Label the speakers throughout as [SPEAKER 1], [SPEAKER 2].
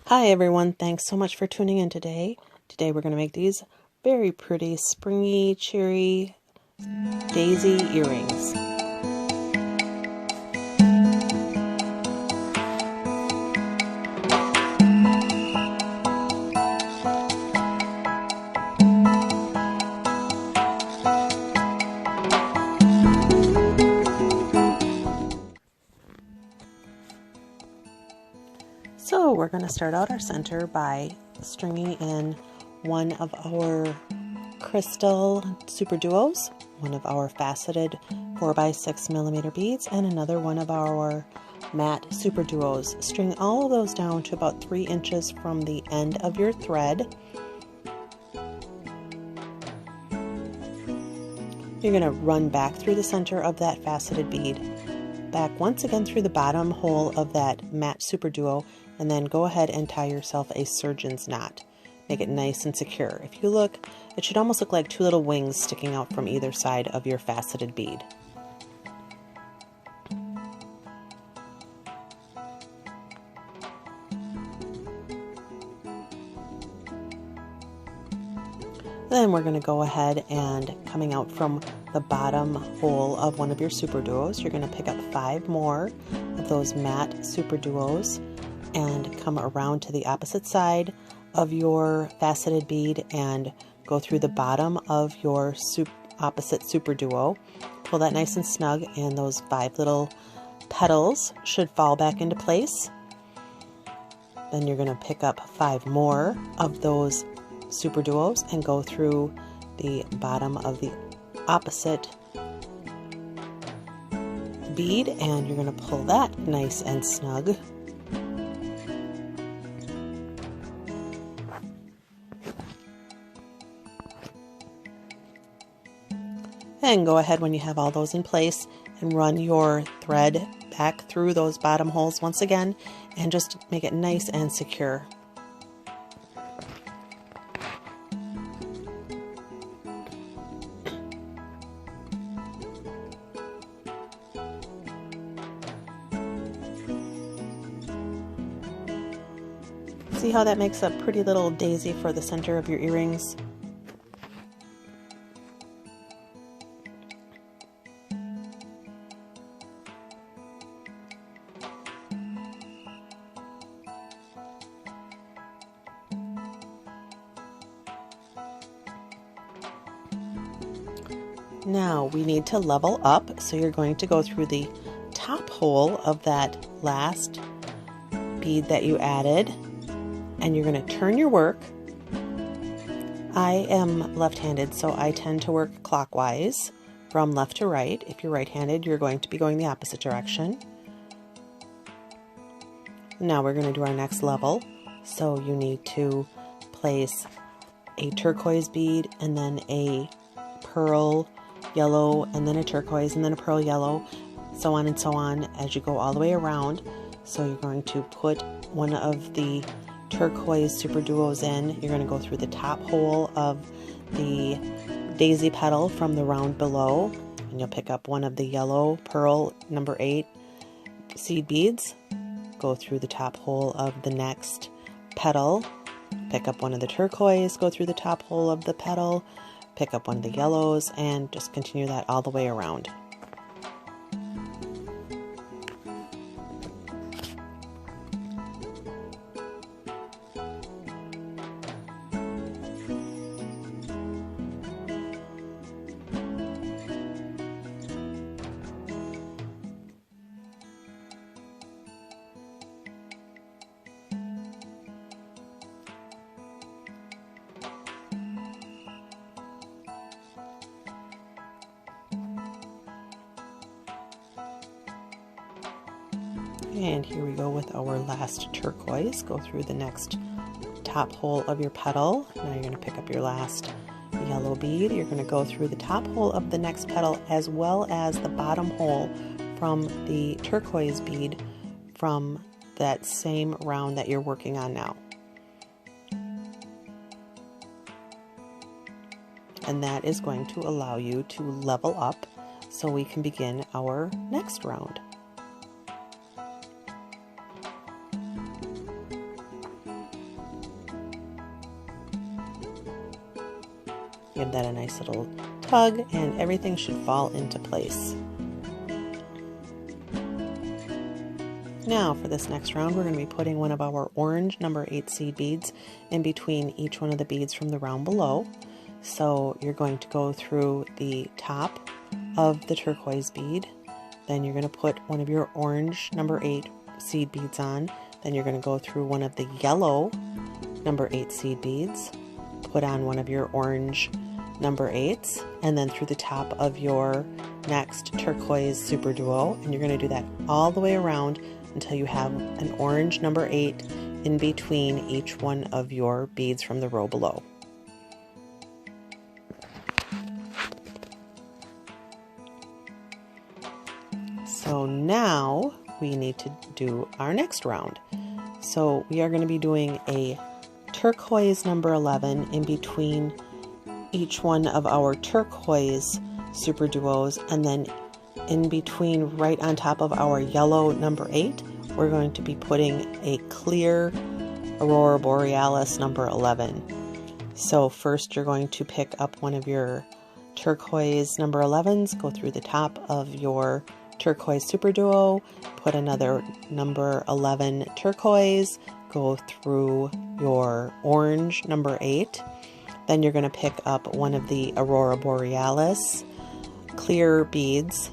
[SPEAKER 1] Hi everyone, thanks so much for tuning in today. Today we're going to make these very pretty, springy, cheery daisy earrings. So we're going to start out our center by stringing in one of our crystal super duos, one of our faceted 4x6mm beads, and another one of our matte super duos. String all of those down to about 3 inches from the end of your thread. You're going to run back through the center of that faceted bead, back once again through the bottom hole of that matte super duo, and then go ahead and tie yourself a surgeon's knot. Make it nice and secure. If you look, it should almost look like 2 little wings sticking out from either side of your faceted bead. Then we're going to go ahead and, coming out from the bottom hole of one of your super duos, you're going to pick up 5 more of those matte super duos and come around to the opposite side of your faceted bead and go through the bottom of your opposite super duo. Pull that nice and snug, and those 5 little petals should fall back into place. Then you're going to pick up 5 more of those super duos and go through the bottom of the opposite bead, and you're going to pull that nice and snug. And go ahead when you have all those in place and run your thread back through those bottom holes once again and just make it nice and secure. See how that makes a pretty little daisy for the center of your earrings? Now we need to level up, so you're going to go through the top hole of that last bead that you added, and you're going to turn your work. I am left-handed, so I tend to work clockwise from left to right. If you're right-handed, you're going to be going the opposite direction. Now we're going to do our next level, so you need to place a turquoise bead and then a pearl yellow and then a turquoise and then a pearl yellow, so on and so on as you go all the way around. So you're going to put one of the turquoise super duos in. You're going to go through the top hole of the daisy petal from the round below, and you'll pick up one of the yellow pearl number 8 seed beads. Go through the top hole of the next petal, pick up one of the turquoise, go through the top hole of the petal, pick up one of the yellows, and just continue that all the way around. And here we go with our last turquoise. Go through the next top hole of your petal. Now you're going to pick up your last yellow bead. You're going to go through the top hole of the next petal as well as the bottom hole from the turquoise bead from that same round that you're working on now. And that is going to allow you to level up so we can begin our next round. Give that a nice little tug and everything should fall into place. Now for this next round, we're going to be putting one of our orange number 8 seed beads in between each one of the beads from the round below. So you're going to go through the top of the turquoise bead, then you're going to put one of your orange number 8 seed beads on, then you're going to go through one of the yellow number 8 seed beads, put on one of your orange number 8s, and then through the top of your next turquoise super duo, and you're going to do that all the way around until you have an orange number 8 in between each one of your beads from the row below. So now we need to do our next round. So we are going to be doing a turquoise number 11 in between each one of our turquoise super duos, and then in between, right on top of our yellow number 8, we're going to be putting a clear Aurora Borealis number 11. So first you're going to pick up one of your turquoise number 11s, go through the top of your turquoise super duo, put another number 11 turquoise, go through your orange number 8, then you're going to pick up one of the Aurora Borealis clear beads,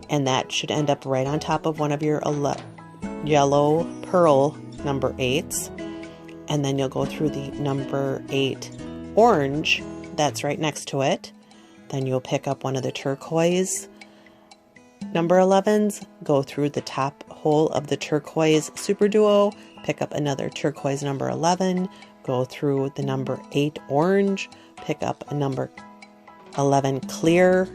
[SPEAKER 1] and that should end up right on top of one of your yellow pearl number 8s, and then you'll go through the number 8 orange that's right next to it, then you'll pick up one of the turquoise number 11s, go through the top hole of the turquoise super duo, pick up another turquoise number 11, go through the number 8 orange, pick up a number 11 clear,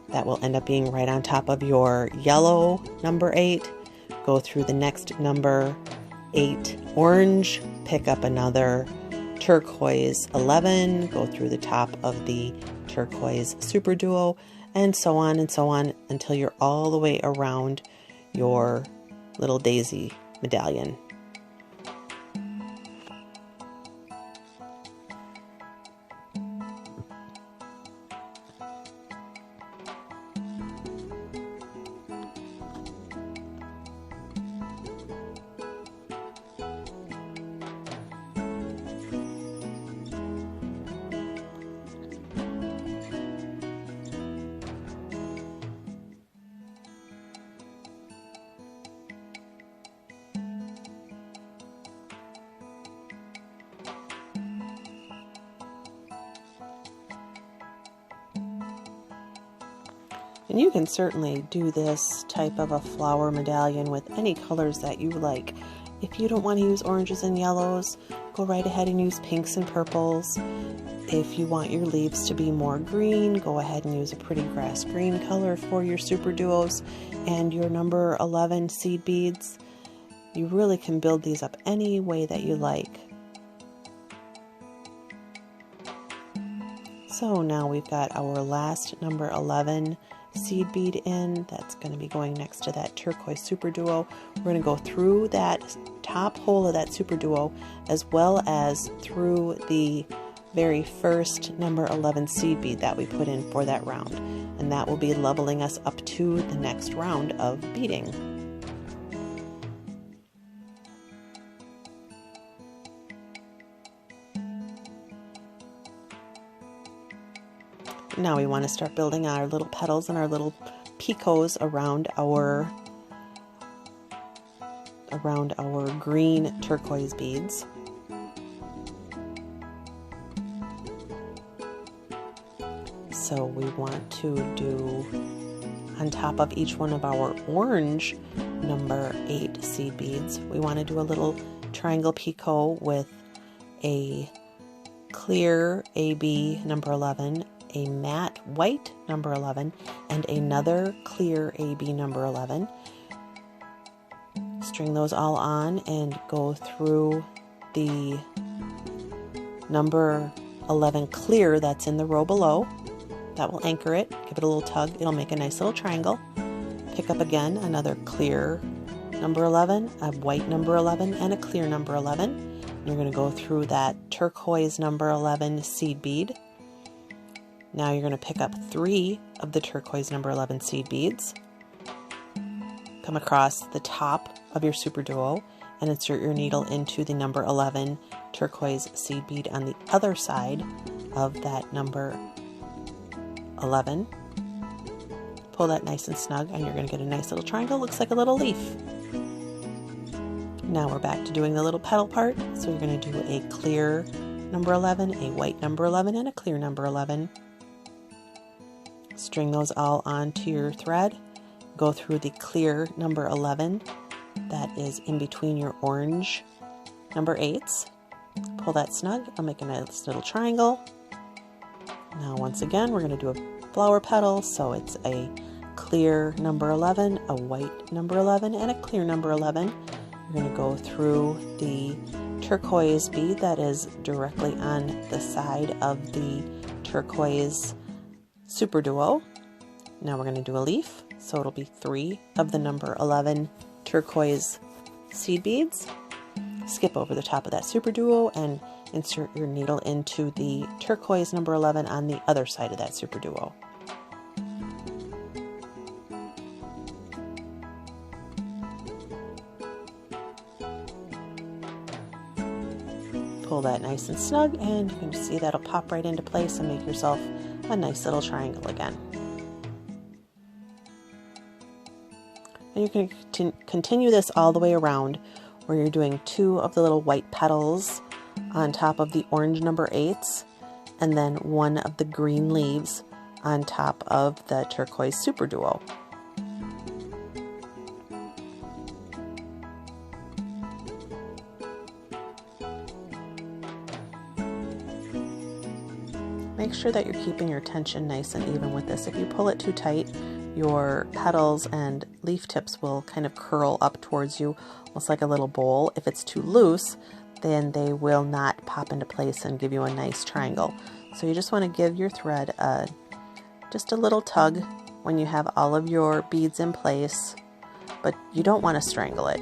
[SPEAKER 1] that will end up being right on top of your yellow number 8, go through the next number 8 orange, pick up another turquoise 11, go through the top of the turquoise super duo, and so on until you're all the way around your little daisy medallion. And you can certainly do this type of a flower medallion with any colors that you like. If you don't want to use oranges and yellows, go right ahead and use pinks and purples. If you want your leaves to be more green, go ahead and use a pretty grass green color for your super duos and your number 11 seed beads. You really can build these up any way that you like. So now we've got our last number 11 seed bead in. That's going to be going next to that turquoise super duo. We're going to go through that top hole of that super duo as well as through the very first number 11 seed bead that we put in for that round, and that will be leveling us up to the next round of beading. Now we want to start building our little petals and our little picots around our green turquoise beads. So we want to do on top of each one of our orange number 8 seed beads, we want to do a little triangle picot with a clear AB number 11, a matte white number 11, and another clear AB number 11. String those all on and go through the number 11 clear that's in the row below. That will anchor it, give it a little tug, it'll make a nice little triangle. Pick up again another clear number 11, a white number 11, and a clear number 11. You're going to go through that turquoise number 11 seed bead, Now you're going to pick up 3 of the turquoise number 11 seed beads, come across the top of your super duo and insert your needle into the number 11 turquoise seed bead on the other side of that number 11. Pull that nice and snug and you're going to get a nice little triangle. Looks like a little leaf. Now we're back to doing the little petal part. So you're going to do a clear number 11, a white number 11, and a clear number 11. String those all onto your thread. Go through the clear number 11 that is in between your orange number 8s. Pull that snug. I'll make a nice little triangle. Now once again we're going to do a flower petal, so it's a clear number 11, a white number 11, and a clear number 11. You're going to go through the turquoise bead that is directly on the side of the turquoise super duo. Now we're going to do a leaf, so it'll be 3 of the number 11 turquoise seed beads. Skip over the top of that super duo and insert your needle into the turquoise number 11 on the other side of that super duo. Pull that nice and snug and you can see that'll pop right into place and make yourself a nice little triangle again. And you can continue this all the way around where you're doing 2 of the little white petals on top of the orange number 8s and then 1 of the green leaves on top of the turquoise super duo. Make sure that you're keeping your tension nice and even with this. If you pull it too tight, your petals and leaf tips will kind of curl up towards you, almost like a little bowl. If it's too loose, then they will not pop into place and give you a nice triangle. So you just want to give your thread just a little tug when you have all of your beads in place, but you don't want to strangle it.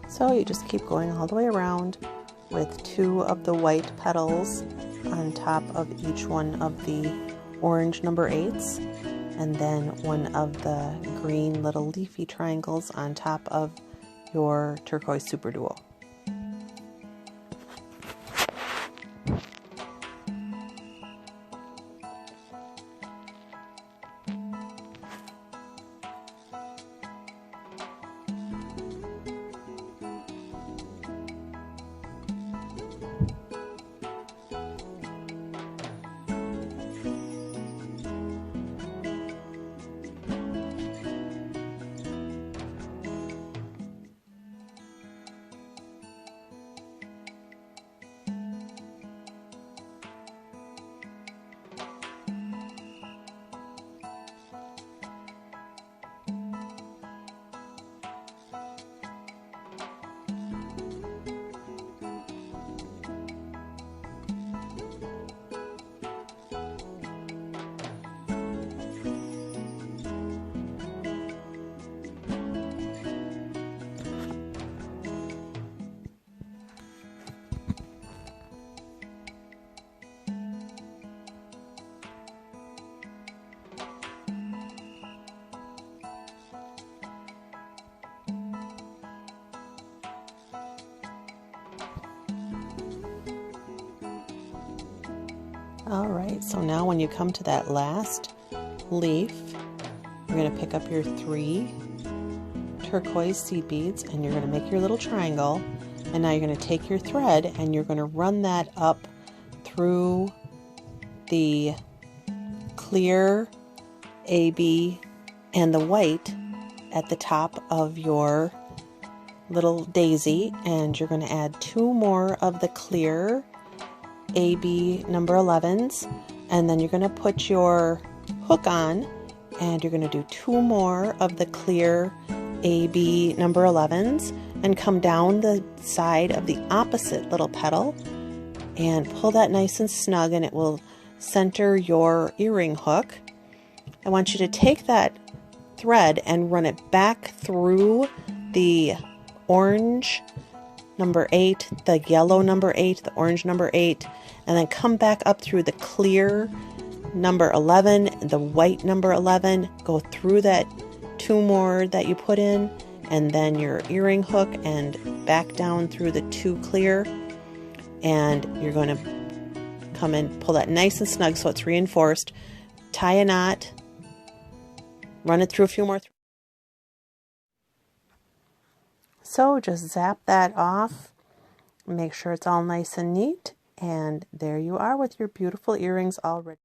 [SPEAKER 1] So you just keep going all the way around with 2 of the white petals on top of each one of the orange number 8s and then 1 of the green little leafy triangles on top of your turquoise super duo. Alright, so now when you come to that last leaf, you're going to pick up your 3 turquoise seed beads and you're going to make your little triangle, and now you're going to take your thread and you're going to run that up through the clear AB and the white at the top of your little daisy, and you're going to add 2 more of the clear AB number 11s, and then you're going to put your hook on and you're going to do 2 more of the clear AB number 11s and come down the side of the opposite little petal and pull that nice and snug, and it will center your earring hook. I want you to take that thread and run it back through the orange number 8, the yellow number 8, the orange number 8, and then come back up through the clear number 11, the white number 11, go through that 2 more that you put in, and then your earring hook, and back down through the 2 clear, and you're going to come and pull that nice and snug so it's reinforced, tie a knot, run it through a few more. So just zap that off, make sure it's all nice and neat, and there you are with your beautiful earrings all ready.